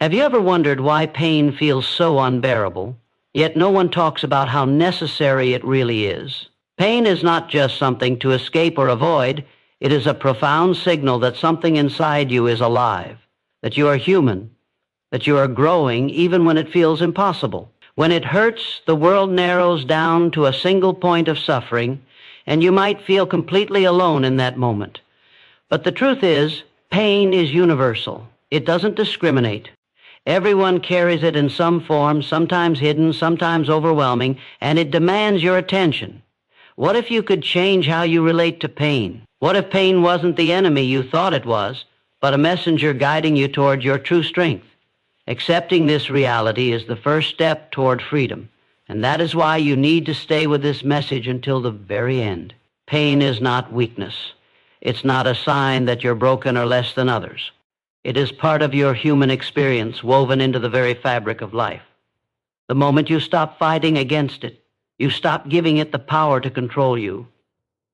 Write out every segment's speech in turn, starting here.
Have you ever wondered why pain feels so unbearable, yet no one talks about how necessary it really is? Pain is not just something to escape or avoid. It is a profound signal that something inside you is alive, that you are human, that you are growing even when it feels impossible. When it hurts, the world narrows down to a single point of suffering, and you might feel completely alone in that moment. But the truth is, pain is universal. It doesn't discriminate. Everyone carries it in some form, sometimes hidden, sometimes overwhelming, and it demands your attention. What if you could change how you relate to pain? What if pain wasn't the enemy you thought it was, but a messenger guiding you toward your true strength? Accepting this reality is the first step toward freedom, and that is why you need to stay with this message until the very end. Pain is not weakness. It's not a sign that you're broken or less than others. It is part of your human experience woven into the very fabric of life. The moment you stop fighting against it, you stop giving it the power to control you.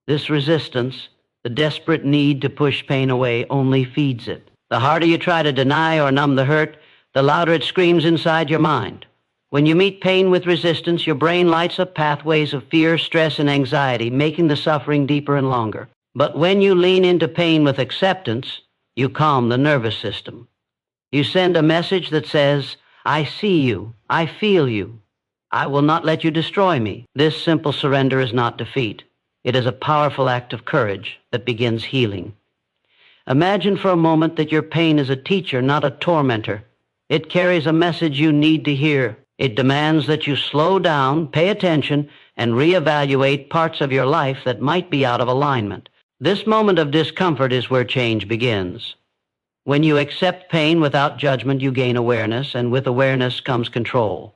This resistance, the desperate need to push pain away, only feeds it. The harder you try to deny or numb the hurt, the louder it screams inside your mind. When you meet pain with resistance, your brain lights up pathways of fear, stress, and anxiety, making the suffering deeper and longer. But when you lean into pain with acceptance, you calm the nervous system. You send a message that says, I see you, I feel you, I will not let you destroy me. This simple surrender is not defeat. It is a powerful act of courage that begins healing. Imagine for a moment that your pain is a teacher, not a tormentor. It carries a message you need to hear. It demands that you slow down, pay attention, and reevaluate parts of your life that might be out of alignment. This moment of discomfort is where change begins. When you accept pain without judgment, you gain awareness, and with awareness comes control.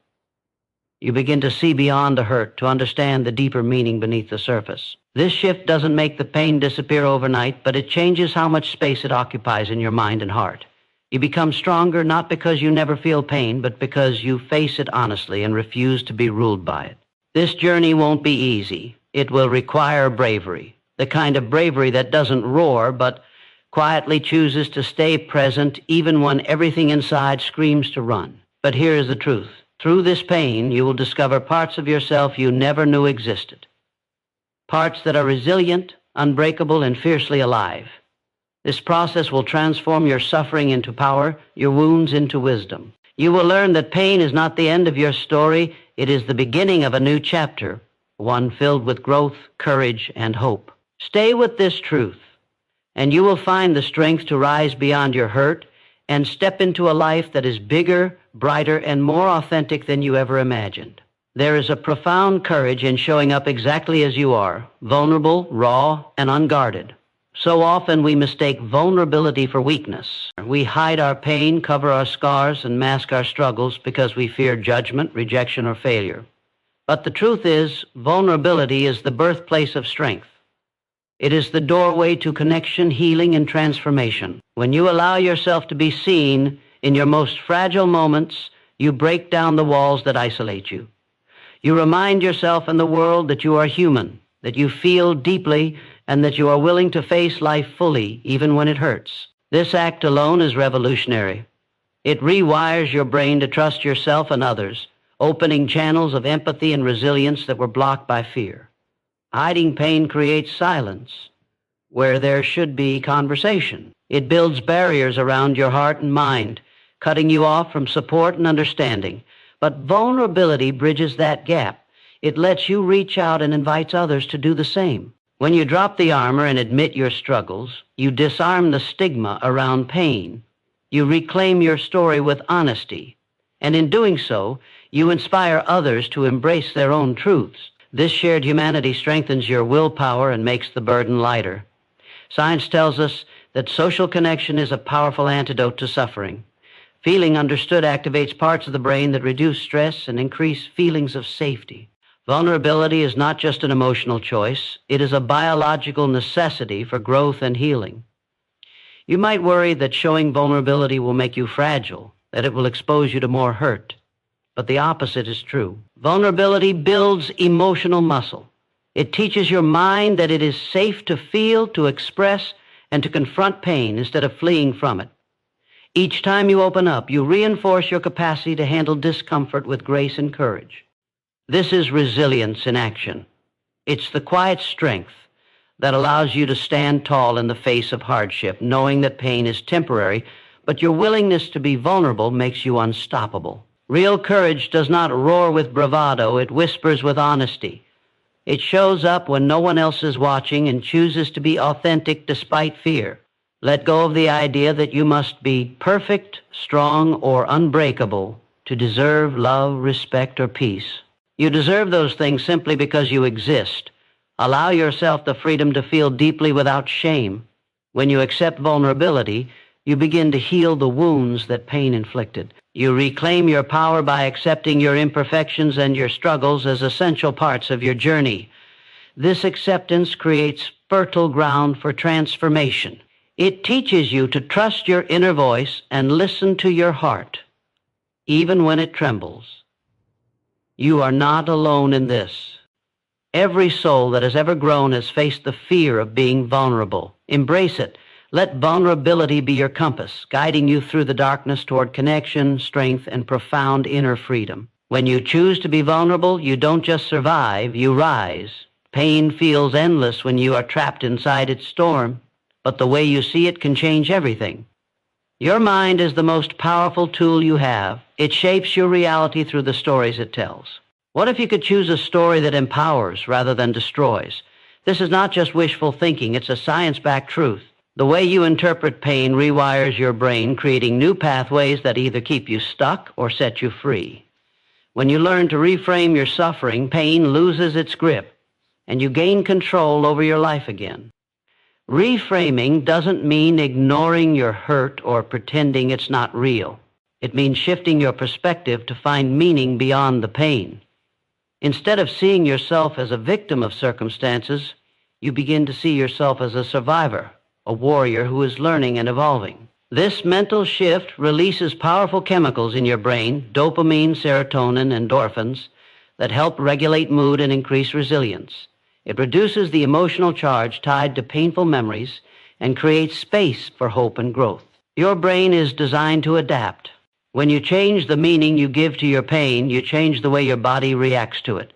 You begin to see beyond the hurt, to understand the deeper meaning beneath the surface. This shift doesn't make the pain disappear overnight, but it changes how much space it occupies in your mind and heart. You become stronger not because you never feel pain, but because you face it honestly and refuse to be ruled by it. This journey won't be easy. It will require bravery. The kind of bravery that doesn't roar, but quietly chooses to stay present even when everything inside screams to run. But here is the truth. Through this pain, you will discover parts of yourself you never knew existed. Parts that are resilient, unbreakable, and fiercely alive. This process will transform your suffering into power, your wounds into wisdom. You will learn that pain is not the end of your story. It is the beginning of a new chapter, one filled with growth, courage, and hope. Stay with this truth, and you will find the strength to rise beyond your hurt and step into a life that is bigger, brighter, and more authentic than you ever imagined. There is a profound courage in showing up exactly as you are, vulnerable, raw, and unguarded. So often we mistake vulnerability for weakness. We hide our pain, cover our scars, and mask our struggles because we fear judgment, rejection, or failure. But the truth is, vulnerability is the birthplace of strength. It is the doorway to connection, healing, and transformation. When you allow yourself to be seen in your most fragile moments, you break down the walls that isolate you. You remind yourself and the world that you are human, that you feel deeply, and that you are willing to face life fully, even when it hurts. This act alone is revolutionary. It rewires your brain to trust yourself and others, opening channels of empathy and resilience that were blocked by fear. Hiding pain creates silence where there should be conversation. It builds barriers around your heart and mind, cutting you off from support and understanding. But vulnerability bridges that gap. It lets you reach out and invites others to do the same. When you drop the armor and admit your struggles, you disarm the stigma around pain. You reclaim your story with honesty. And in doing so, you inspire others to embrace their own truths. This shared humanity strengthens your willpower and makes the burden lighter. Science tells us that social connection is a powerful antidote to suffering. Feeling understood activates parts of the brain that reduce stress and increase feelings of safety. Vulnerability is not just an emotional choice. It is a biological necessity for growth and healing. You might worry that showing vulnerability will make you fragile, that it will expose you to more hurt. But the opposite is true. Vulnerability builds emotional muscle. It teaches your mind that it is safe to feel, to express, and to confront pain instead of fleeing from it. Each time you open up, you reinforce your capacity to handle discomfort with grace and courage. This is resilience in action. It's the quiet strength that allows you to stand tall in the face of hardship, knowing that pain is temporary, but your willingness to be vulnerable makes you unstoppable. Real courage does not roar with bravado, it whispers with honesty. It shows up when no one else is watching and chooses to be authentic despite fear. Let go of the idea that you must be perfect, strong, or unbreakable to deserve love, respect, or peace. You deserve those things simply because you exist. Allow yourself the freedom to feel deeply without shame. When you accept vulnerability, you begin to heal the wounds that pain inflicted. You reclaim your power by accepting your imperfections and your struggles as essential parts of your journey. This acceptance creates fertile ground for transformation. It teaches you to trust your inner voice and listen to your heart, even when it trembles. You are not alone in this. Every soul that has ever grown has faced the fear of being vulnerable. Embrace it. Let vulnerability be your compass, guiding you through the darkness toward connection, strength, and profound inner freedom. When you choose to be vulnerable, you don't just survive, you rise. Pain feels endless when you are trapped inside its storm, but the way you see it can change everything. Your mind is the most powerful tool you have. It shapes your reality through the stories it tells. What if you could choose a story that empowers rather than destroys? This is not just wishful thinking, it's a science-backed truth. The way you interpret pain rewires your brain, creating new pathways that either keep you stuck or set you free. When you learn to reframe your suffering, pain loses its grip, and you gain control over your life again. Reframing doesn't mean ignoring your hurt or pretending it's not real. It means shifting your perspective to find meaning beyond the pain. Instead of seeing yourself as a victim of circumstances, you begin to see yourself as a survivor, a warrior who is learning and evolving. This mental shift releases powerful chemicals in your brain, dopamine, serotonin, endorphins, that help regulate mood and increase resilience. It reduces the emotional charge tied to painful memories and creates space for hope and growth. Your brain is designed to adapt. When you change the meaning you give to your pain, you change the way your body reacts to it.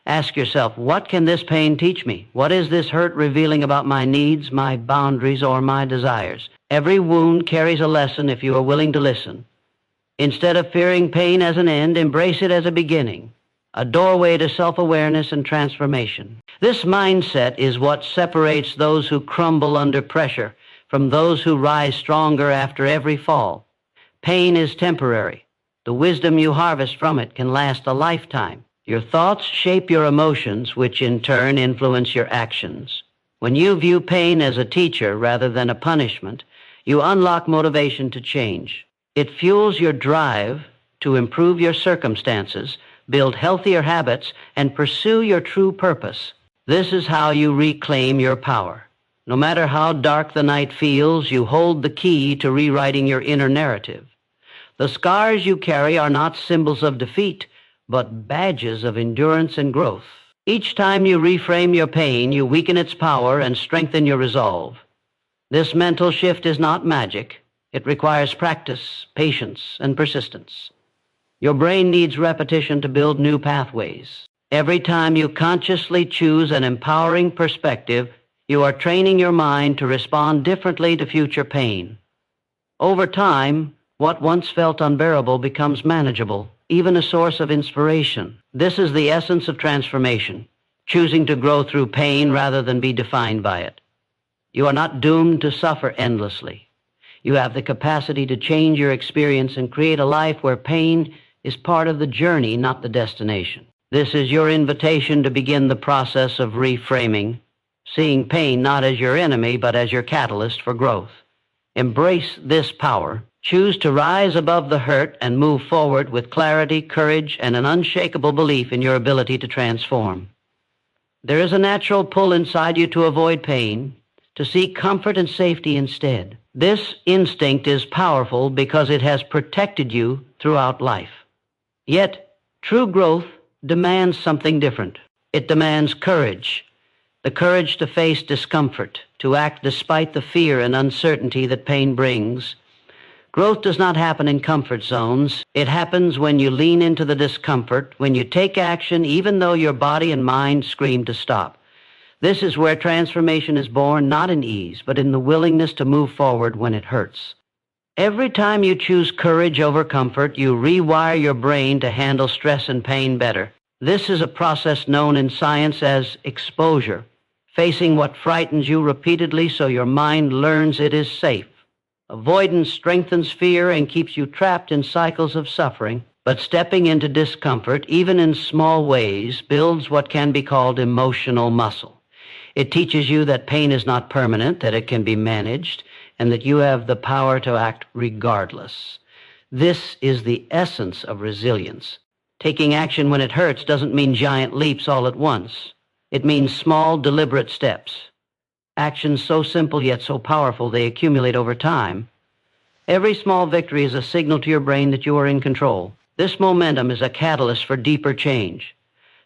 Ask yourself, what can this pain teach me? What is this hurt revealing about my needs, my boundaries, or my desires? Every wound carries a lesson if you are willing to listen. Instead of fearing pain as an end, embrace it as a beginning, a doorway to self-awareness and transformation. This mindset is what separates those who crumble under pressure from those who rise stronger after every fall. Pain is temporary. The wisdom you harvest from it can last a lifetime. Your thoughts shape your emotions, which in turn influence your actions. When you view pain as a teacher rather than a punishment, you unlock motivation to change. It fuels your drive to improve your circumstances, build healthier habits, and pursue your true purpose. This is how you reclaim your power. No matter how dark the night feels, you hold the key to rewriting your inner narrative. The scars you carry are not symbols of defeat, but badges of endurance and growth. Each time you reframe your pain, you weaken its power and strengthen your resolve. This mental shift is not magic. It requires practice, patience, and persistence. Your brain needs repetition to build new pathways. Every time you consciously choose an empowering perspective, you are training your mind to respond differently to future pain. Over time, what once felt unbearable becomes manageable, even a source of inspiration. This is the essence of transformation, choosing to grow through pain rather than be defined by it. You are not doomed to suffer endlessly. You have the capacity to change your experience and create a life where pain is part of the journey, not the destination. This is your invitation to begin the process of reframing, seeing pain not as your enemy, but as your catalyst for growth. Embrace this power. Choose to rise above the hurt and move forward with clarity, courage, and an unshakable belief in your ability to transform. There is a natural pull inside you to avoid pain, to seek comfort and safety instead. This instinct is powerful because it has protected you throughout life. Yet, true growth demands something different. It demands courage, the courage to face discomfort, to act despite the fear and uncertainty that pain brings, Growth does not happen in comfort zones. It happens when you lean into the discomfort, when you take action even though your body and mind scream to stop. This is where transformation is born, not in ease, but in the willingness to move forward when it hurts. Every time you choose courage over comfort, you rewire your brain to handle stress and pain better. This is a process known in science as exposure, facing what frightens you repeatedly so your mind learns it is safe. Avoidance strengthens fear and keeps you trapped in cycles of suffering, but stepping into discomfort, even in small ways, builds what can be called emotional muscle. It teaches you that pain is not permanent, that it can be managed, and that you have the power to act regardless. This is the essence of resilience. Taking action when it hurts doesn't mean giant leaps all at once. It means small, deliberate steps. Actions so simple yet so powerful they accumulate over time. Every small victory is a signal to your brain that you are in control. This momentum is a catalyst for deeper change.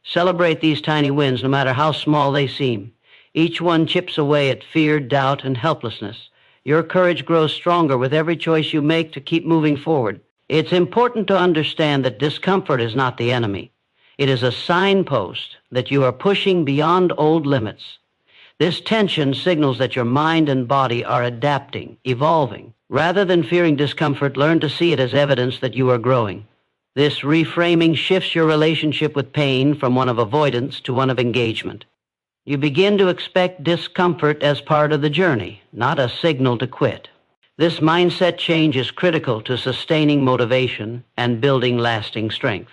Celebrate these tiny wins no matter how small they seem. Each one chips away at fear, doubt, and helplessness. Your courage grows stronger with every choice you make to keep moving forward. It's important to understand that discomfort is not the enemy. It is a signpost that you are pushing beyond old limits. This tension signals that your mind and body are adapting, evolving. Rather than fearing discomfort, learn to see it as evidence that you are growing. This reframing shifts your relationship with pain from one of avoidance to one of engagement. You begin to expect discomfort as part of the journey, not a signal to quit. This mindset change is critical to sustaining motivation and building lasting strength.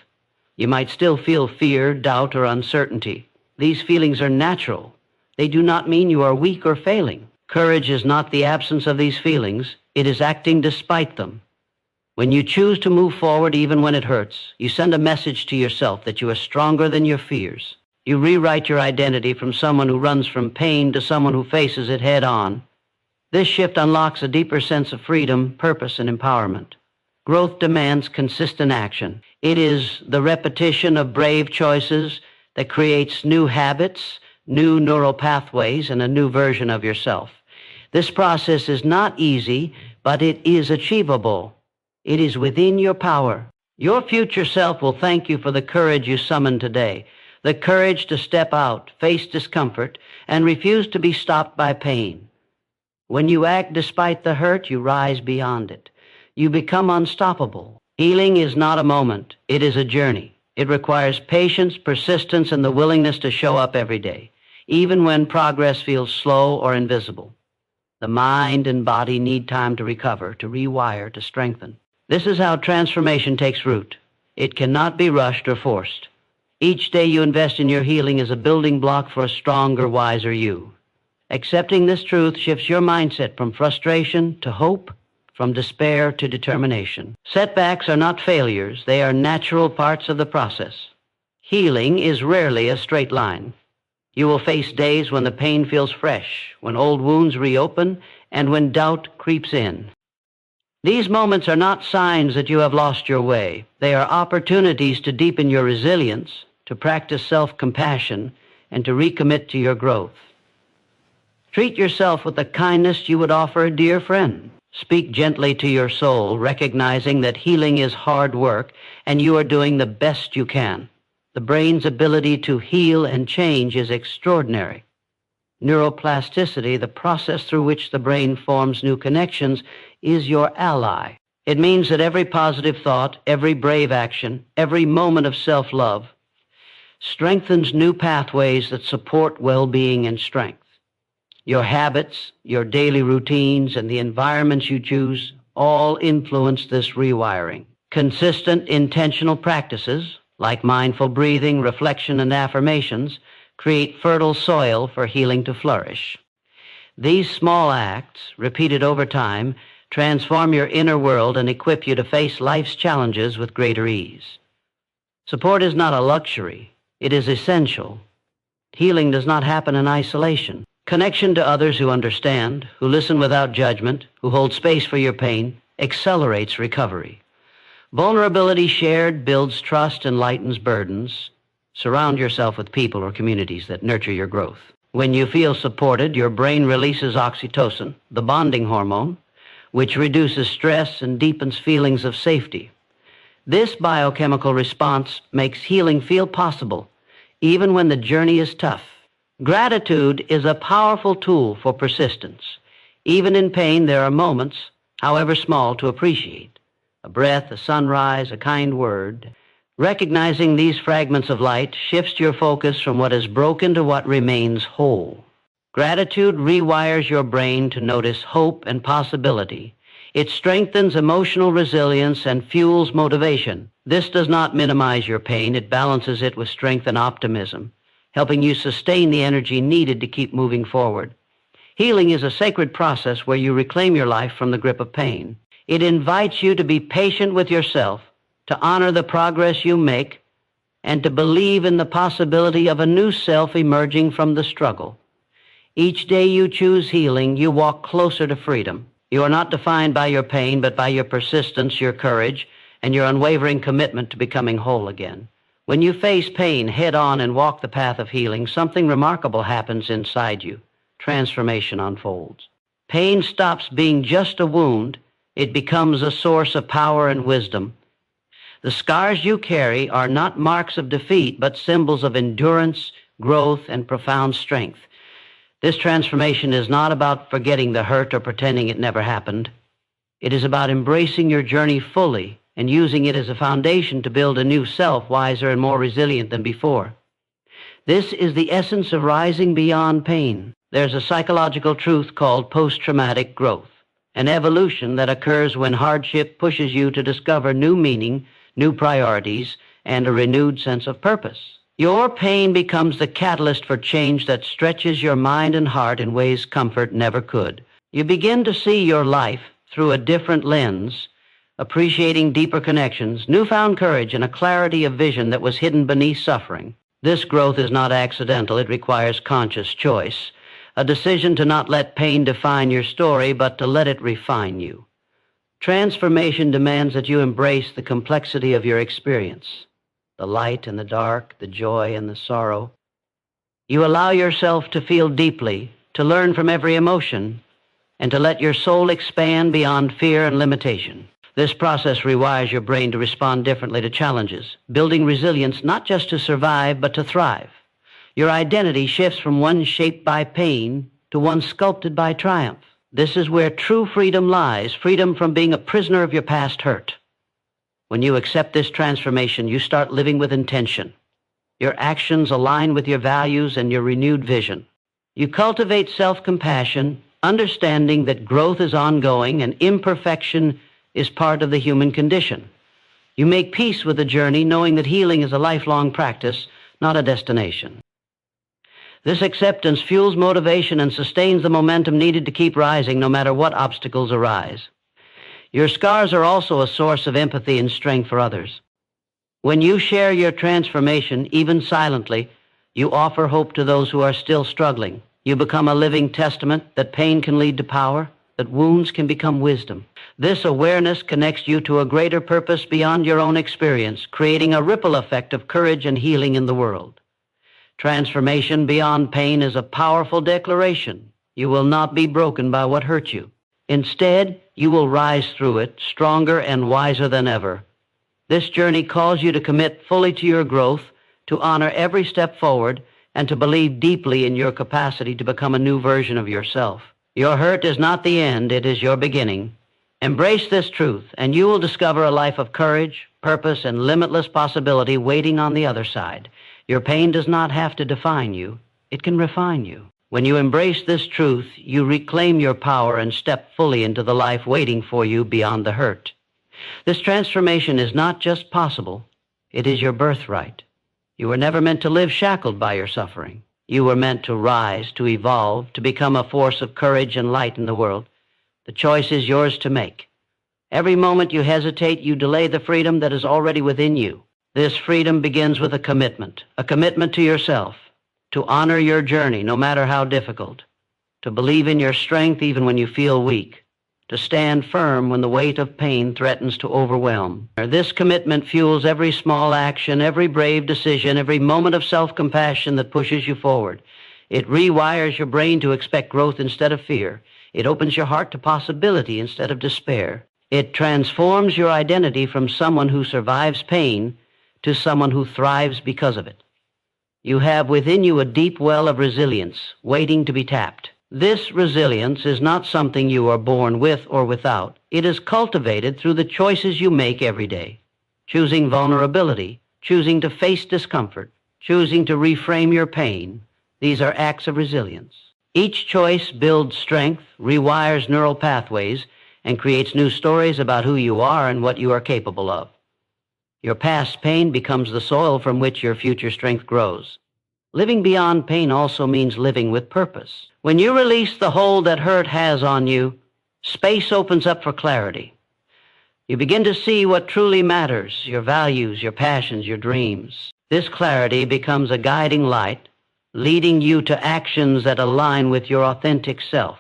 You might still feel fear, doubt, or uncertainty. These feelings are natural. They do not mean you are weak or failing. Courage is not the absence of these feelings. It is acting despite them. When you choose to move forward even when it hurts, you send a message to yourself that you are stronger than your fears. You rewrite your identity from someone who runs from pain to someone who faces it head on. This shift unlocks a deeper sense of freedom, purpose, and empowerment. Growth demands consistent action. It is the repetition of brave choices that creates new habits, new neural pathways, and a new version of yourself. This process is not easy, but it is achievable. It is within your power. Your future self will thank you for the courage you summoned today. The courage to step out, face discomfort, and refuse to be stopped by pain. When you act despite the hurt, you rise beyond it. You become unstoppable. Healing is not a moment. It is a journey. It requires patience, persistence, and the willingness to show up every day, even when progress feels slow or invisible. The mind and body need time to recover, to rewire, to strengthen. This is how transformation takes root. It cannot be rushed or forced. Each day you invest in your healing is a building block for a stronger, wiser you. Accepting this truth shifts your mindset from frustration to hope, from despair to determination. Setbacks are not failures. They are natural parts of the process. Healing is rarely a straight line. You will face days when the pain feels fresh, when old wounds reopen, and when doubt creeps in. These moments are not signs that you have lost your way. They are opportunities to deepen your resilience, to practice self-compassion, and to recommit to your growth. Treat yourself with the kindness you would offer a dear friend. Speak gently to your soul, recognizing that healing is hard work and you are doing the best you can. The brain's ability to heal and change is extraordinary. Neuroplasticity, the process through which the brain forms new connections, is your ally. It means that every positive thought, every brave action, every moment of self-love strengthens new pathways that support well-being and strength. Your habits, your daily routines, and the environments you choose all influence this rewiring. Consistent, intentional practices, like mindful breathing, reflection, and affirmations, create fertile soil for healing to flourish. These small acts, repeated over time, transform your inner world and equip you to face life's challenges with greater ease. Support is not a luxury. It is essential. Healing does not happen in isolation. Connection to others who understand, who listen without judgment, who hold space for your pain, accelerates recovery. Vulnerability shared builds trust and lightens burdens. Surround yourself with people or communities that nurture your growth. When you feel supported, your brain releases oxytocin, the bonding hormone, which reduces stress and deepens feelings of safety. This biochemical response makes healing feel possible, even when the journey is tough. Gratitude is a powerful tool for persistence. Even in pain, there are moments, however small, to appreciate. A breath, a sunrise, a kind word. Recognizing these fragments of light shifts your focus from what is broken to what remains whole. Gratitude rewires your brain to notice hope and possibility. It strengthens emotional resilience and fuels motivation. This does not minimize your pain. It balances it with strength and optimism, helping you sustain the energy needed to keep moving forward. Healing is a sacred process where you reclaim your life from the grip of pain. It invites you to be patient with yourself, to honor the progress you make, and to believe in the possibility of a new self emerging from the struggle. Each day you choose healing, you walk closer to freedom. You are not defined by your pain, but by your persistence, your courage, and your unwavering commitment to becoming whole again. When you face pain head-on and walk the path of healing, something remarkable happens inside you. Transformation unfolds. Pain stops being just a wound. It becomes a source of power and wisdom. The scars you carry are not marks of defeat, but symbols of endurance, growth, and profound strength. This transformation is not about forgetting the hurt or pretending it never happened. It is about embracing your journey fully and using it as a foundation to build a new self, wiser and more resilient than before. This is the essence of rising beyond pain. There's a psychological truth called post-traumatic growth, an evolution that occurs when hardship pushes you to discover new meaning, new priorities, and a renewed sense of purpose. Your pain becomes the catalyst for change that stretches your mind and heart in ways comfort never could. You begin to see your life through a different lens, appreciating deeper connections, newfound courage, and a clarity of vision that was hidden beneath suffering. This growth is not accidental. It requires conscious choice, a decision to not let pain define your story, but to let it refine you. Transformation demands that you embrace the complexity of your experience, the light and the dark, the joy and the sorrow. You allow yourself to feel deeply, to learn from every emotion, and to let your soul expand beyond fear and limitation. This process rewires your brain to respond differently to challenges, building resilience not just to survive, but to thrive. Your identity shifts from one shaped by pain to one sculpted by triumph. This is where true freedom lies, freedom from being a prisoner of your past hurt. When you accept this transformation, you start living with intention. Your actions align with your values and your renewed vision. You cultivate self-compassion, understanding that growth is ongoing and imperfection is part of the human condition. You make peace with the journey, knowing that healing is a lifelong practice, not a destination. This acceptance fuels motivation and sustains the momentum needed to keep rising no matter what obstacles arise. Your scars are also a source of empathy and strength for others. When you share your transformation, even silently, you offer hope to those who are still struggling. You become a living testament that pain can lead to power, that wounds can become wisdom. This awareness connects you to a greater purpose beyond your own experience, creating a ripple effect of courage and healing in the world. Transformation beyond pain is a powerful declaration. You will not be broken by what hurt you. Instead, you will rise through it, stronger and wiser than ever. This journey calls you to commit fully to your growth, to honor every step forward, and to believe deeply in your capacity to become a new version of yourself. Your hurt is not the end, it is your beginning. Embrace this truth, and you will discover a life of courage, purpose, and limitless possibility waiting on the other side. Your pain does not have to define you. It can refine you. When you embrace this truth, you reclaim your power and step fully into the life waiting for you beyond the hurt. This transformation is not just possible, it is your birthright. You were never meant to live shackled by your suffering. You were meant to rise, to evolve, to become a force of courage and light in the world. The choice is yours to make. Every moment you hesitate, you delay the freedom that is already within you. This freedom begins with a commitment to yourself, to honor your journey no matter how difficult, to believe in your strength even when you feel weak, to stand firm when the weight of pain threatens to overwhelm. This commitment fuels every small action, every brave decision, every moment of self-compassion that pushes you forward. It rewires your brain to expect growth instead of fear. It opens your heart to possibility instead of despair. It transforms your identity from someone who survives pain to someone who thrives because of it. You have within you a deep well of resilience waiting to be tapped. This resilience is not something you are born with or without. It is cultivated through the choices you make every day. Choosing vulnerability, choosing to face discomfort, choosing to reframe your pain. These are acts of resilience. Each choice builds strength, rewires neural pathways, and creates new stories about who you are and what you are capable of. Your past pain becomes the soil from which your future strength grows. Living beyond pain also means living with purpose. When you release the hold that hurt has on you, space opens up for clarity. You begin to see what truly matters, your values, your passions, your dreams. This clarity becomes a guiding light, leading you to actions that align with your authentic self.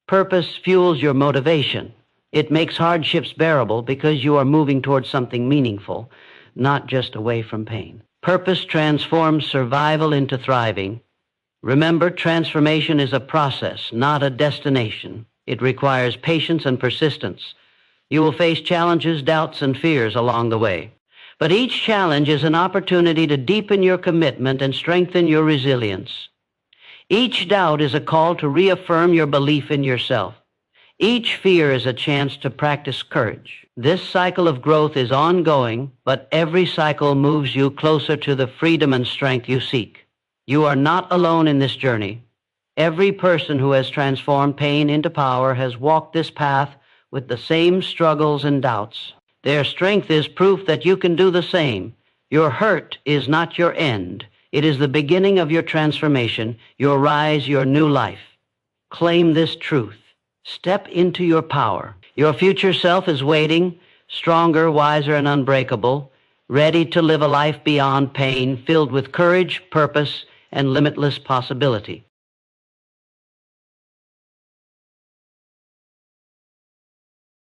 Purpose fuels your motivation. It makes hardships bearable because you are moving towards something meaningful, not just away from pain. Purpose transforms survival into thriving. Remember, transformation is a process, not a destination. It requires patience and persistence. You will face challenges, doubts, and fears along the way. But each challenge is an opportunity to deepen your commitment and strengthen your resilience. Each doubt is a call to reaffirm your belief in yourself. Each fear is a chance to practice courage. This cycle of growth is ongoing, but every cycle moves you closer to the freedom and strength you seek. You are not alone in this journey. Every person who has transformed pain into power has walked this path with the same struggles and doubts. Their strength is proof that you can do the same. Your hurt is not your end. It is the beginning of your transformation, your rise, your new life. Claim this truth. Step into your power. Your future self is waiting, stronger, wiser, and unbreakable, ready to live a life beyond pain, filled with courage, purpose, and limitless possibility.